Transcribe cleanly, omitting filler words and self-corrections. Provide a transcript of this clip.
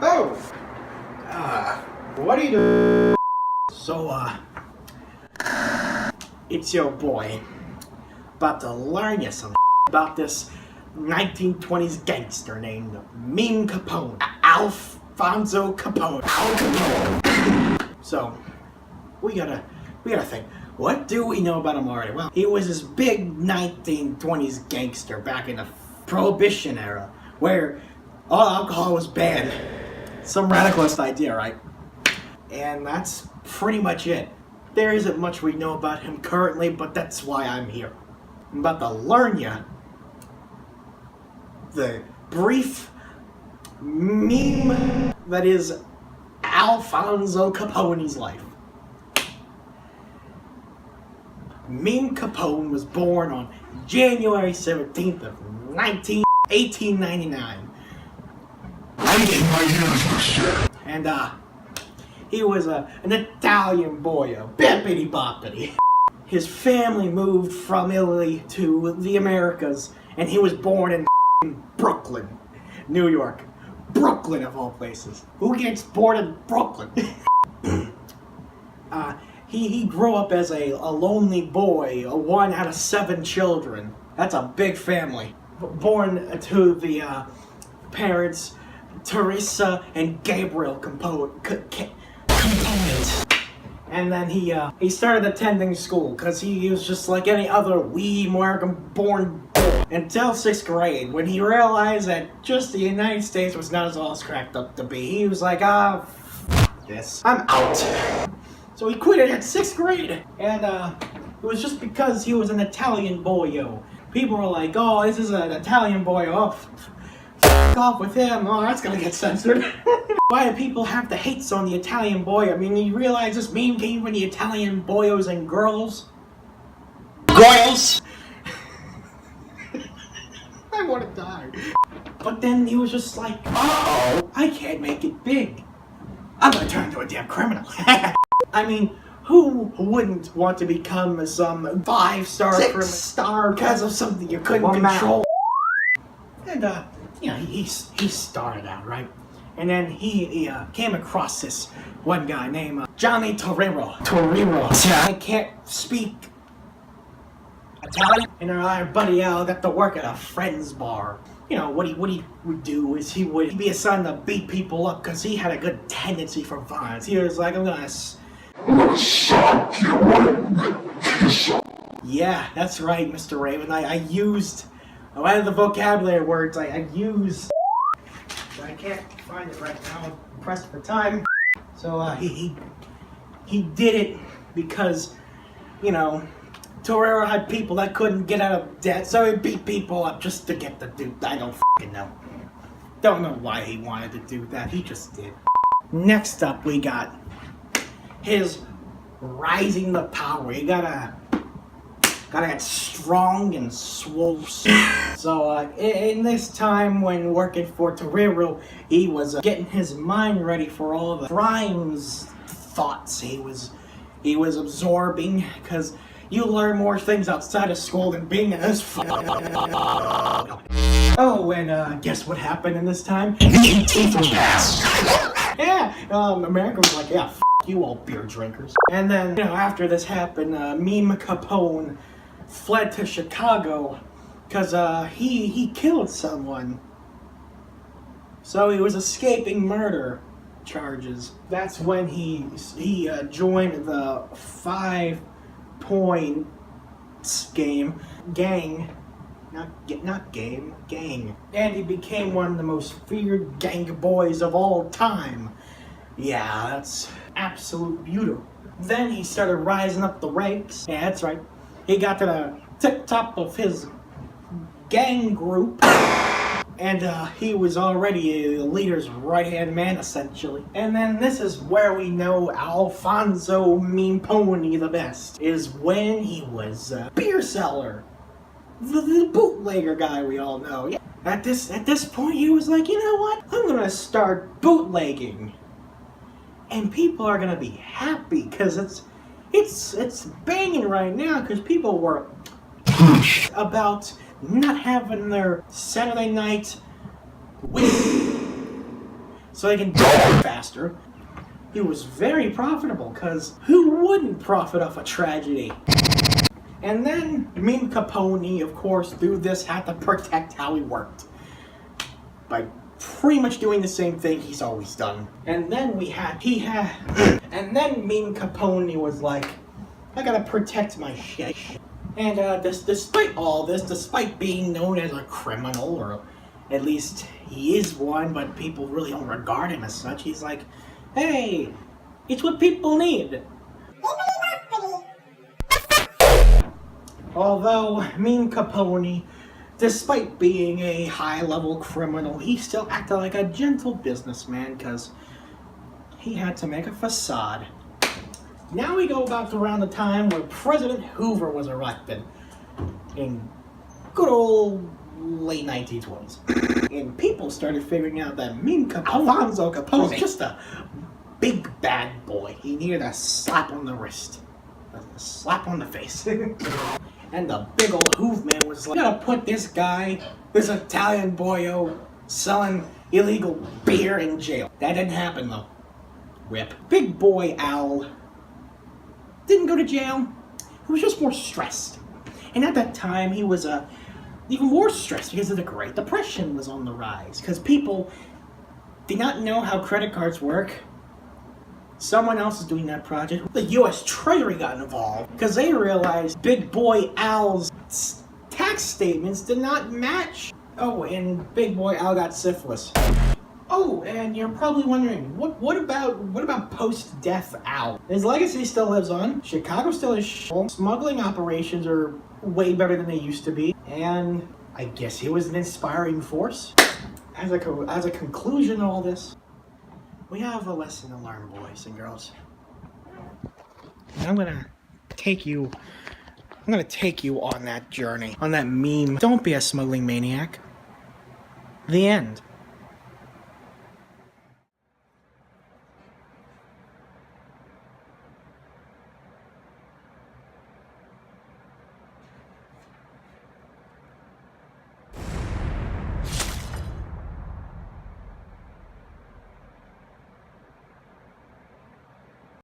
Oh! What are you doing? So, it's your boy. About to learn you some about this 1920s gangster named Capone. Alfonso Capone. Al Capone. So, we gotta think. What do we know about him already? Well, he was this big 1920s gangster back in the Prohibition era, where all alcohol was banned. Some radicalist idea, right? And that's pretty much it. There isn't much we know about him currently, but that's why I'm here. I'm about to learn you the brief meme that is Alfonso Capone's life. Meme Capone was born on January 17th of 1899. And he was an Italian boy, a bippity boppity. His family moved from Italy to the Americas, and he was born in Brooklyn, New York. Brooklyn of all places. Who gets born in Brooklyn? He grew up as a lonely boy, one out of 7 children. That's a big family. Born to the parents Teresa and Gabriel Component. And then he started attending school because he was just like any other wee American-born boy until 6th grade, when he realized that just the United States was not as all it's cracked up to be. He was like, f this, I'm out. So he quit it at 6th grade, and it was just because he was an Italian boyo. People were like, oh, this is an Italian boy, f off with him, oh, that's gonna get censored. Why do people have to hate on the Italian boy? I mean, you realize this meme came from the Italian boyos and girls? Girls! I wanna die. But then he was just like, oh, I can't make it big. I'm gonna turn into a damn criminal. I mean, who wouldn't want to become some 5-star criminal because of something you couldn't control? And you know, he started out, right? And then he came across this one guy named Johnny Torero. I can't speak Italian. And our buddy Al got to work at a friend's bar. You know, what he would do is he would be assigned to beat people up because he had a good tendency for violence. He was like, I'm gonna shock you. Yeah, that's right, Mr. Raven. I used one of the vocabulary words I used. I can't find it right now. I'm pressed for time. So he did it because, you know, Torero had people that couldn't get out of debt, so he beat people up just to get the dude. I don't fucking know. Don't know why he wanted to do that. He just did. Next up, we got his rising to power. He gotta get strong and swole. So in this time when working for Torero, he was getting his mind ready for all the crimes thoughts he was absorbing, because you learn more things outside of school than being in this. Oh, and guess what happened in this time? Yeah, America was like, yeah, you all beer drinkers. And then, you know, after this happened, Meme Capone fled to Chicago because he killed someone. So he was escaping murder charges. That's when he joined the 5 Points gang. And he became one of the most feared gang boys of all time. Yeah, that's absolute beautiful. Then he started rising up the ranks. Yeah, that's right. He got to the tip top of his gang group. And he was already a leader's right-hand man, essentially. And then this is where we know Alfonso Mean Pony the best, is when he was a beer seller. The bootlegger guy we all know. Yeah. At this point, he was like, you know what? I'm gonna start bootlegging. And people are gonna be happy, because it's banging right now because people were about not having their Saturday night so they can die faster. He was very profitable because who wouldn't profit off a tragedy? And then Mean Capone, of course, through this had to protect how he worked by pretty much doing the same thing he's always done. And then and then Mean Capone was like, I gotta protect my shit. And despite all this, despite being known as a criminal, or at least he is one, but people really don't regard him as such, he's like, hey, it's what people need. Although Mean Capone, despite being a high-level criminal, he still acted like a gentle businessman because he had to make a facade. Now we go back to around the time where President Hoover was elected in good old late 1920s. And people started figuring out that Alfonso Capone was just a big bad boy. He needed a slap on the wrist, a slap on the face. And the big old Hoovman was like, gotta put this guy, this Italian boyo, selling illegal beer in jail. That didn't happen though. Rip. Big boy Al didn't go to jail. He was just more stressed. And at that time, he was even more stressed because of the Great Depression was on the rise. Because people did not know how credit cards work. Someone else is doing that project. The U.S. Treasury got involved because they realized Big Boy Al's tax statements did not match. Oh, and Big Boy Al got syphilis. Oh, and you're probably wondering, what about post-death Al? His legacy still lives on. Chicago still is smuggling operations are way better than they used to be. And I guess he was an inspiring force. As a conclusion to all this, we have a lesson to learn, boys and girls. And I'm gonna take you on that journey, on that meme. Don't be a smuggling maniac. The end.